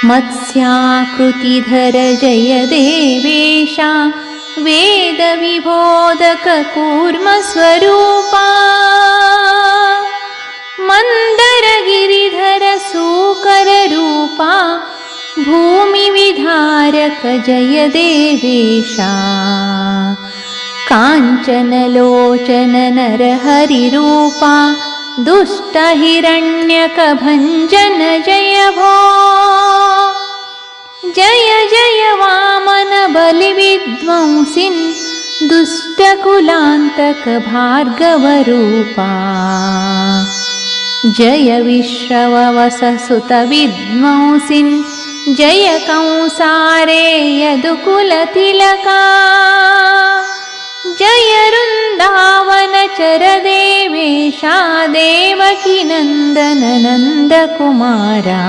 मत्स्याकृतिधर जय देवेशा वेदविबोधककूर्मस्वरूपा मन्दरगिरिधर सूकररूपा भूमिविधारक जय देवेशा काञ्चनलोचन नरहरिरूपा दुष्टहिरण्यकभञ्जन जय भो जय जय वामन बलिविध्वंसिन् दुष्टकुलान्तक भार्गवरूपा जय विश्रववससुत विध्वंसिन् जय कंसारे यदुकुलतिलका जय वृन्दावनचर देवेशा देवकी नन्दन नन्दकुमारा।